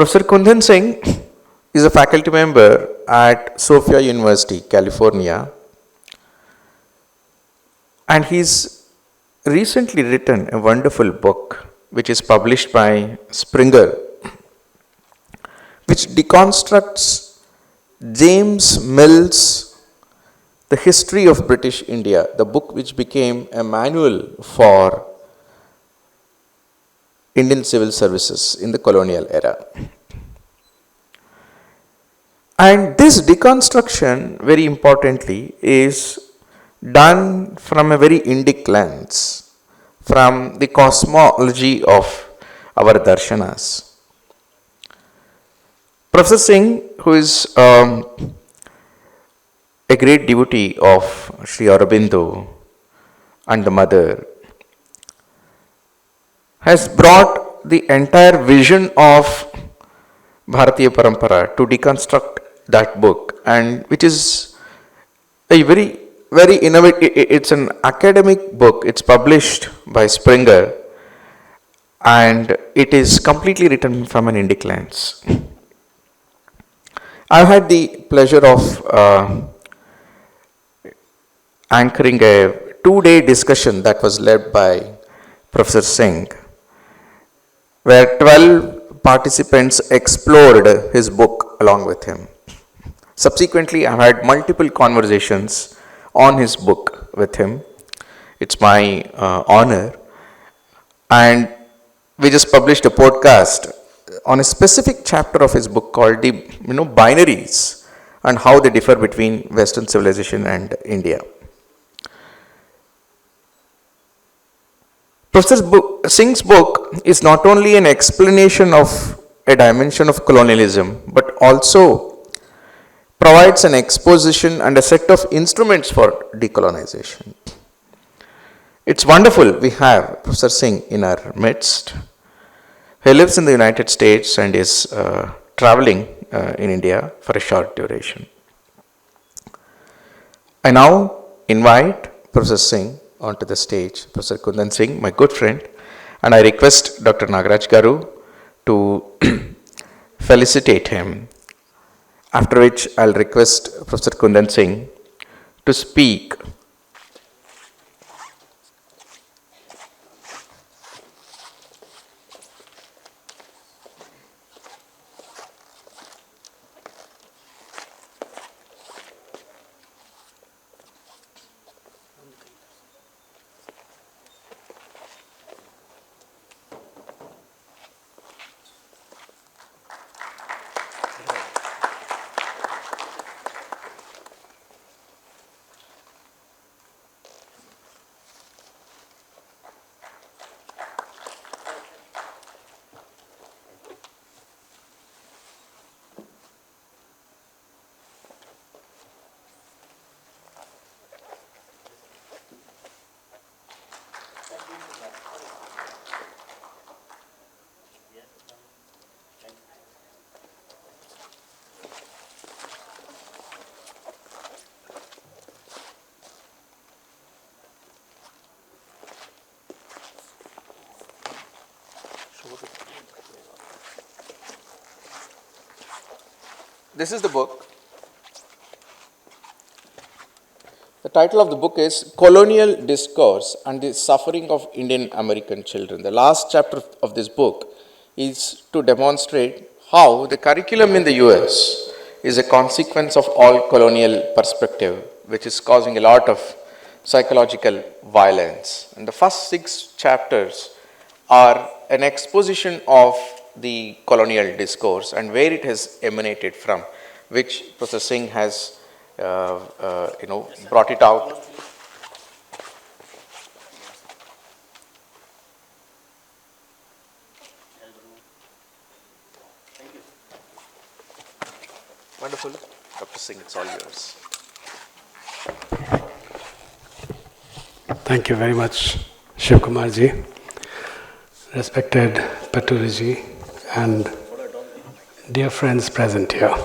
Professor Kundan Singh is a faculty member at Sophia University, California, and he's recently written a wonderful book which is published by Springer, which deconstructs James Mill's The History of British India, the book which became a manual for Indian civil services in the colonial era. And this deconstruction, very importantly, is done from a very Indic lens, from the cosmology of our darshanas. Professor Singh, who is a great devotee of Sri Aurobindo and the Mother, has brought the entire vision of Bharatiya Parampara to deconstruct that book, and which is a very innovative. It's an academic book. It's published by Springer, and it is completely written from an Indic lens. I've had the pleasure of anchoring a 2-day discussion that was led by Professor Singh, where 12 participants explored his book along with him. Subsequently, I've had multiple conversations on his book with him. It's my honor. And we just published a podcast on a specific chapter of his book called the binaries and how they differ between Western civilization and India. Professor Singh's book is not only an explanation of a dimension of colonialism, but also provides an exposition and a set of instruments for decolonization. It's wonderful we have Professor Singh in our midst. He lives in the United States and is traveling in India for a short duration. I now invite Professor Singh onto the stage, Professor Kundan Singh, my good friend, and I request Dr. Nagaraj Garu to felicitate him, after which I'll request Professor Kundan Singh to speak. This is the book. The title of the book is Colonial Discourse and the Suffering of Indian American Children. The last chapter of this book is to demonstrate how the curriculum in the US is a consequence of all colonial perspective, which is causing a lot of psychological violence. And the first 6 chapters are an exposition of the colonial discourse and where it has emanated from, which Professor Singh has brought it out. Wonderful. Dr. Singh, it's all yours. Thank you very much, Shiv Kumar ji, respected Paturi ji, and dear friends present here.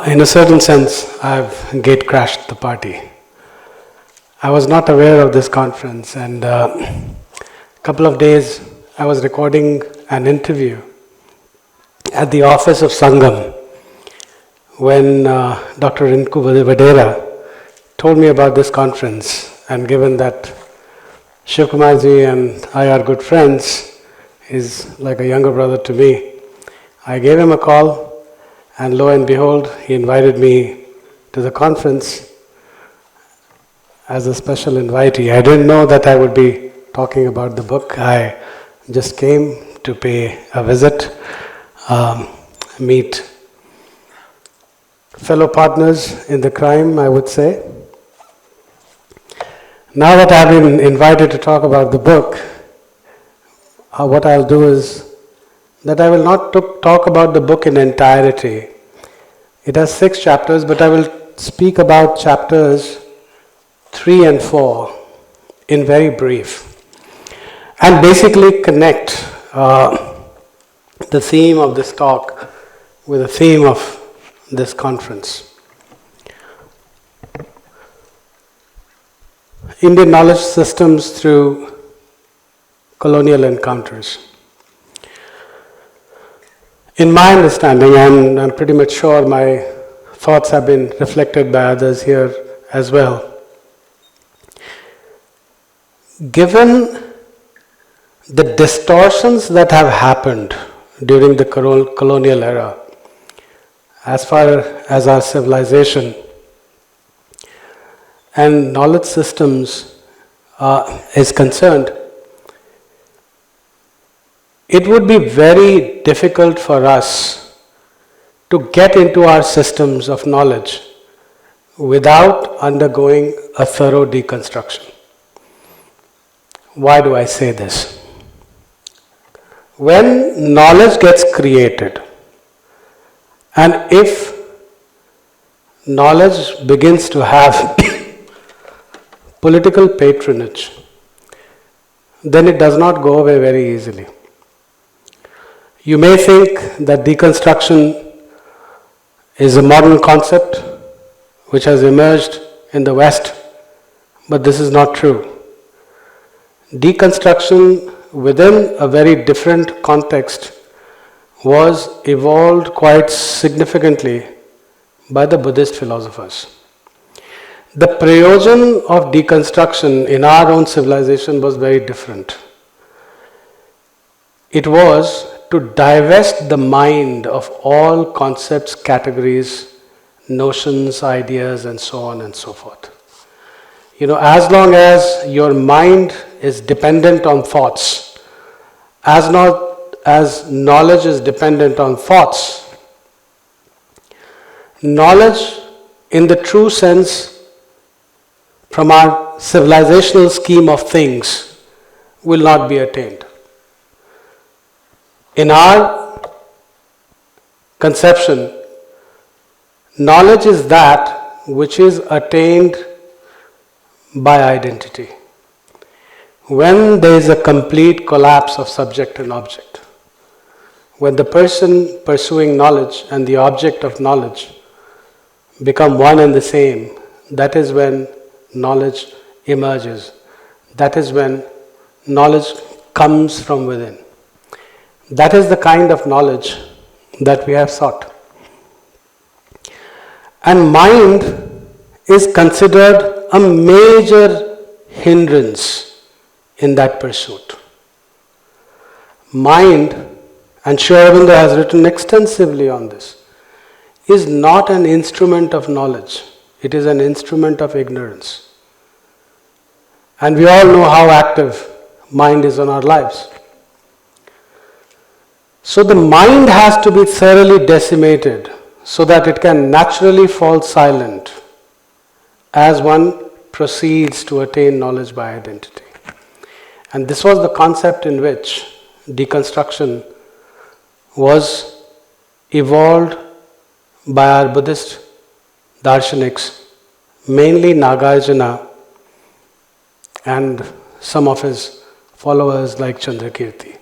In a certain sense, I've gate crashed the party. I was not aware of this conference, and a couple of days I was recording an interview at the office of Sangam when Dr. Rinku Vadera told me about this conference, and given that Shiv Kumarji and I are good friends, he's like a younger brother to me, I gave him a call, and lo and behold, he invited me to the conference as a special invitee. I didn't know that I would be talking about the book. I just came to pay a visit, meet fellow partners in the crime, I would say. Now that I've been invited to talk about the book, what I'll do is that I will not talk about the book in entirety. It has 6 chapters, but I will speak about chapters 3 and 4 in very brief, and basically connect the theme of this talk with the theme of this conference. Indian knowledge systems through colonial encounters. In my understanding, and I'm pretty much sure my thoughts have been reflected by others here as well, given the distortions that have happened during the colonial era, as far as our civilization and knowledge systems is concerned, it would be very difficult for us to get into our systems of knowledge without undergoing a thorough deconstruction. Why do I say this? When knowledge gets created, and if knowledge begins to have political patronage, then it does not go away very easily. You may think that deconstruction is a modern concept which has emerged in the West, but this is not true. Deconstruction within a very different context was evolved quite significantly by the Buddhist philosophers. The prayojan of deconstruction in our own civilization was very different. It was to divest the mind of all concepts, categories, notions, ideas, and so on and so forth. As long as your mind is dependent on thoughts, as knowledge is dependent on thoughts, knowledge in the true sense from our civilizational scheme of things will not be attained. In our conception, knowledge is that which is attained by identity. When there is a complete collapse of subject and object, when the person pursuing knowledge and the object of knowledge become one and the same, that is when knowledge emerges. That is when knowledge comes from within. That is the kind of knowledge that we have sought. And mind is considered a major hindrance in that pursuit. Mind, and Sri Aurobindo has written extensively on this, is not an instrument of knowledge. It is an instrument of ignorance. And we all know how active mind is on our lives. So the mind has to be thoroughly decimated so that it can naturally fall silent as one proceeds to attain knowledge by identity. And this was the concept in which deconstruction was evolved by our Buddhist darshaniks, mainly Nagarjuna and some of his followers like Chandrakirti.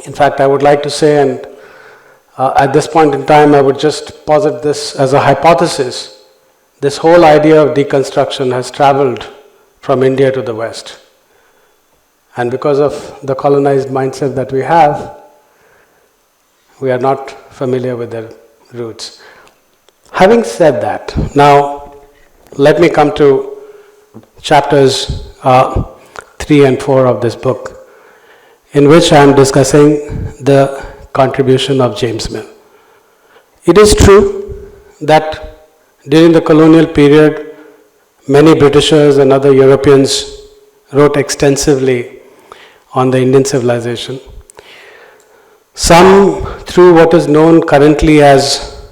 In fact, I would like to say, and at this point in time I would just posit this as a hypothesis, this whole idea of deconstruction has travelled from India to the West. And because of the colonized mindset that we have, We are not familiar with their roots. Having said that, now let me come to chapters 3 and 4 of this book, in which I am discussing the contribution of James Mill. It is true that during the colonial period, many Britishers and other Europeans wrote extensively on the Indian civilization. Some through what is known currently as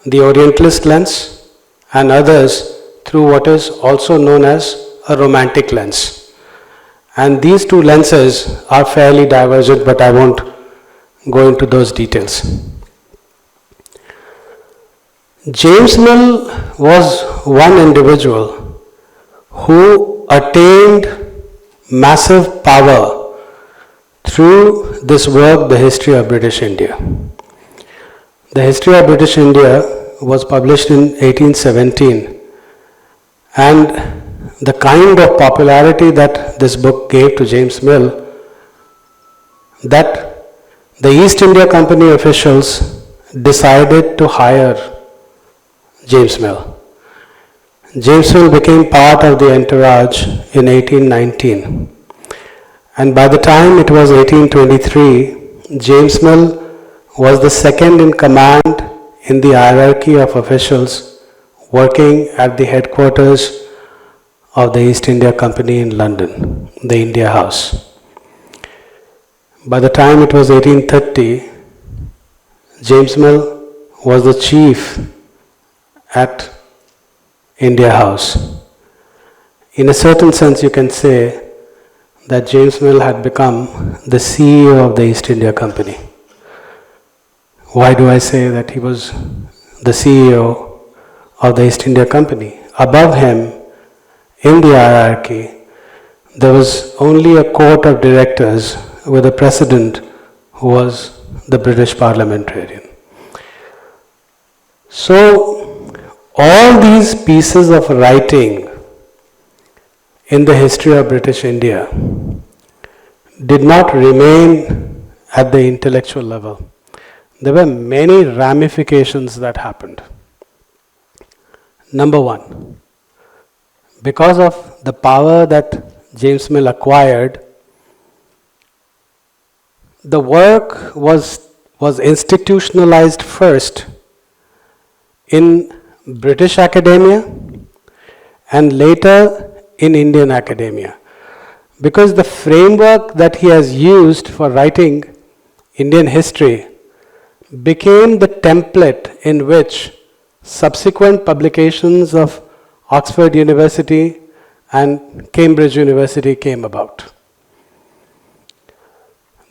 the Orientalist lens, and others through what is also known as a Romantic lens. And these two lenses are fairly divergent, but I won't go into those details. James Mill was one individual who attained massive power through this work, The History of British India. The History of British India was published in 1817, and the kind of popularity that this book gave to James Mill, that the East India Company officials decided to hire James Mill. James Mill became part of the entourage in 1819. And by the time it was 1823, James Mill was the second in command in the hierarchy of officials working at the headquarters of the East India Company in London, the India House. By the time it was 1830, James Mill was the chief at India House. In a certain sense, you can say that James Mill had become the CEO of the East India Company. Why do I say that he was the CEO of the East India Company? Above him, in the hierarchy, there was only a court of directors with a president who was the British parliamentarian. So, all these pieces of writing in the history of British India did not remain at the intellectual level. There were many ramifications that happened. Number one, because of the power that James Mill acquired, the work was institutionalized first in British academia and later in Indian academia, because the framework that he has used for writing Indian history became the template in which subsequent publications of Oxford University and Cambridge University came about.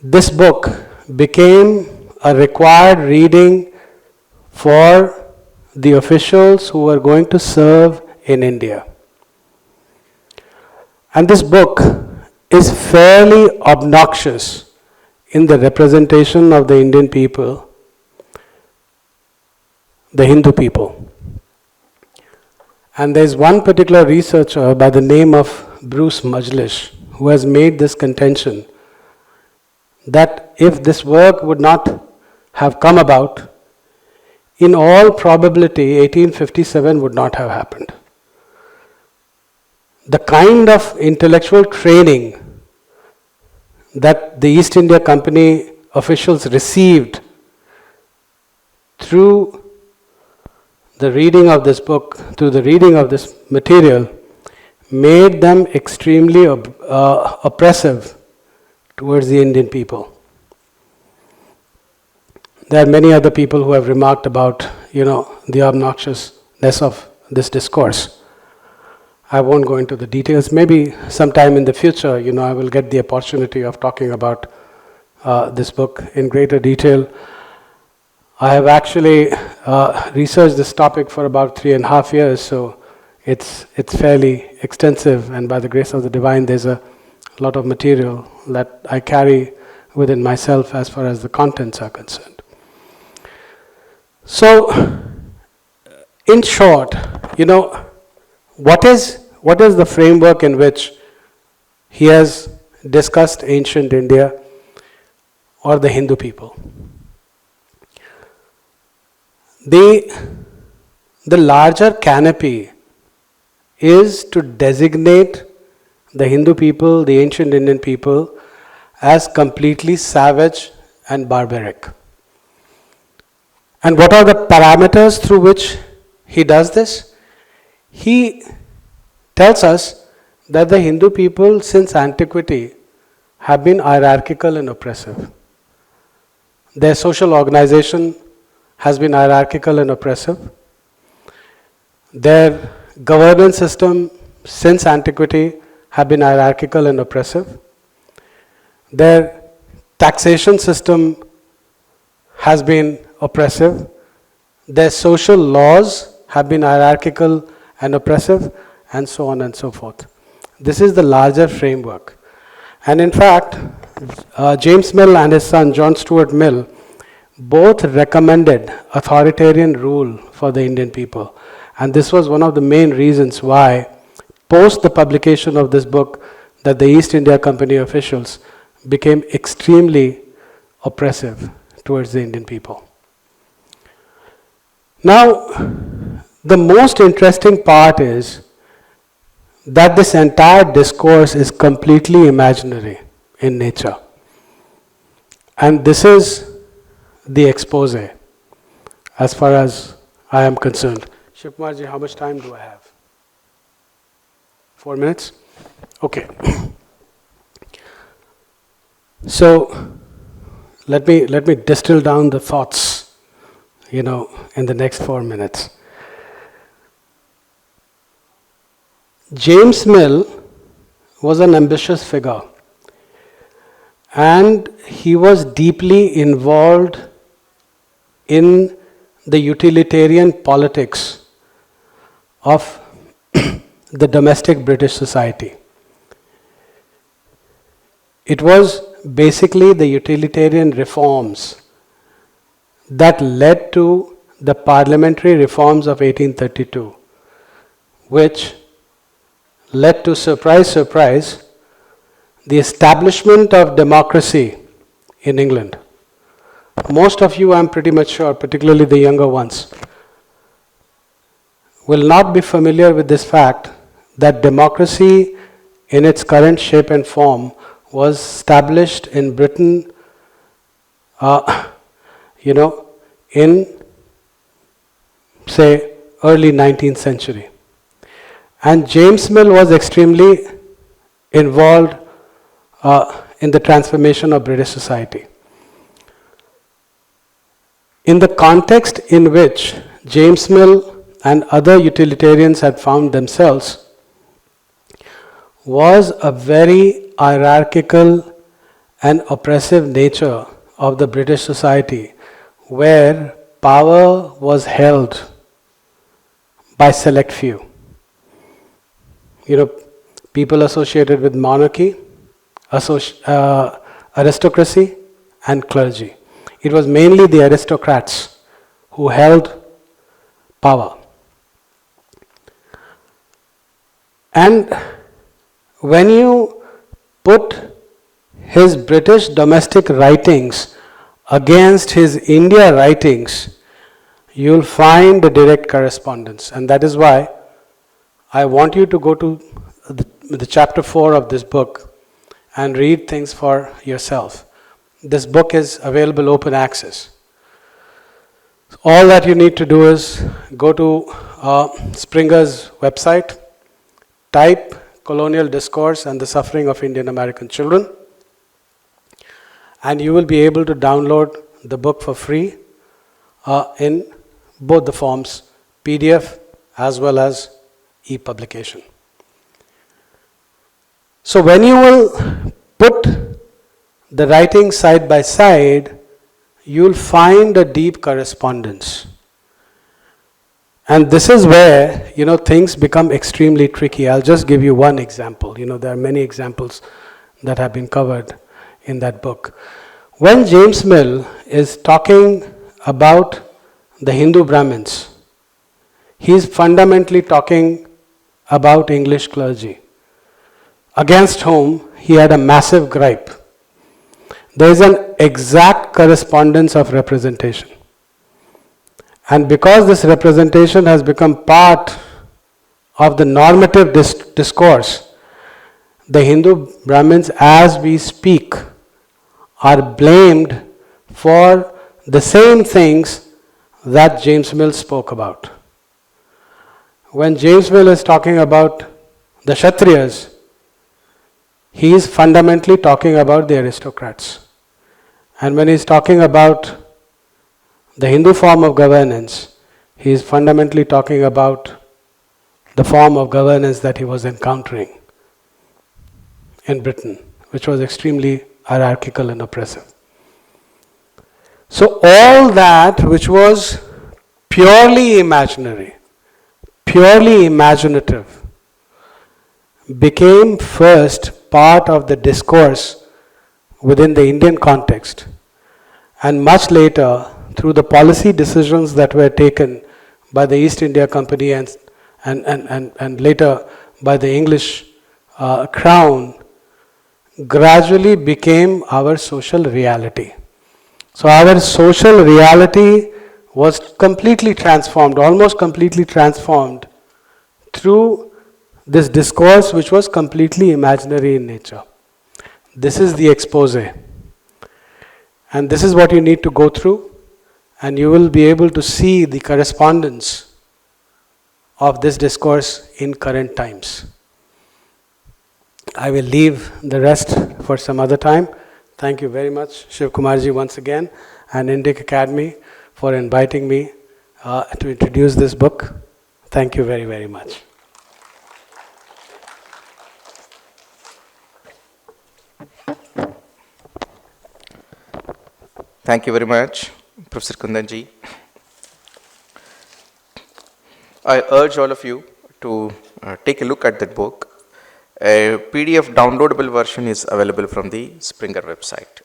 This book became a required reading for the officials who were going to serve in India. And this book is fairly obnoxious in the representation of the Indian people, the Hindu people. And there's one particular researcher by the name of Bruce Majlish who has made this contention that if this work would not have come about, in all probability 1857 would not have happened. The kind of intellectual training that the East India Company officials received through the reading of this book, through the reading of this material, made them extremely oppressive towards the Indian people. There are many other people who have remarked about, the obnoxiousness of this discourse. I won't go into the details. Maybe sometime in the future, I will get the opportunity of talking about this book in greater detail. I have actually researched this topic for about 3.5 years, so it's fairly extensive, and by the grace of the divine, there's a lot of material that I carry within myself as far as the contents are concerned. So, in short, what is the framework in which he has discussed ancient India or the Hindu people? The larger canopy is to designate the Hindu people, the ancient Indian people, as completely savage and barbaric. And what are the parameters through which he does this? He tells us that the Hindu people since antiquity have been hierarchical and oppressive. Their social organization has been hierarchical and oppressive. Their governance system since antiquity have been hierarchical and oppressive. Their taxation system has been oppressive. Their social laws have been hierarchical and oppressive, and so on and so forth. This is the larger framework. And in fact, James Mill and his son John Stuart Mill both recommended authoritarian rule for the Indian people. And this was one of the main reasons why, post the publication of this book, that the East India Company officials became extremely oppressive towards the Indian people. Now, the most interesting part is that this entire discourse is completely imaginary in nature. And this is the expose, as far as I am concerned. Shivkumarji, how much time do I have? 4 minutes? Okay. So, let me distill down the thoughts, in the next 4 minutes. James Mill was an ambitious figure, and he was deeply involved in the utilitarian politics of the domestic British society. It was basically the utilitarian reforms that led to the parliamentary reforms of 1832, which led to, surprise, surprise, the establishment of democracy in England. Most of you, I'm pretty much sure, particularly the younger ones, will not be familiar with this fact that democracy in its current shape and form was established in Britain, in, say, early 19th century. And James Mill was extremely involved in the transformation of British society. In the context in which James Mill and other utilitarians had found themselves was a very hierarchical and oppressive nature of the British society, where power was held by select few. People associated with monarchy, aristocracy, and clergy. It was mainly the aristocrats who held power. And when you put his British domestic writings against his India writings, you'll find a direct correspondence. And that is why I want you to go to the chapter 4 of this book and read things for yourself. This book is available open access. All that you need to do is go to Springer's website, type Colonial Discourse and the Suffering of Indian American Children, and you will be able to download the book for free in both the forms, PDF as well as e-publication. So when you will put the writings side by side, you will find a deep correspondence. And this is where, things become extremely tricky. I'll just give you one example. There are many examples that have been covered in that book. When James Mill is talking about the Hindu Brahmins, he's fundamentally talking about English clergy, against whom he had a massive gripe. There is an exact correspondence of representation. And because this representation has become part of the normative discourse, the Hindu Brahmins, as we speak, are blamed for the same things that James Mill spoke about. When James Mill is talking about the Kshatriyas, he is fundamentally talking about the aristocrats. And when he is talking about the Hindu form of governance, he is fundamentally talking about the form of governance that he was encountering in Britain, which was extremely hierarchical and oppressive. So all that which was purely imaginary, purely imaginative, became first part of the discourse within the Indian context, and much later, through the policy decisions that were taken by the East India Company and later by the English Crown, gradually became our social reality. So our social reality was completely transformed, almost completely transformed through this discourse which was completely imaginary in nature. This is the expose. And this is what you need to go through, and you will be able to see the correspondence of this discourse in current times. I will leave the rest for some other time. Thank you very much, Shiv Kumarji, once again, and Indic Academy for inviting me to introduce this book. Thank you very, very much. Thank you very much, Professor Kundan ji. I urge all of you to take a look at that book. A PDF downloadable version is available from the Springer website.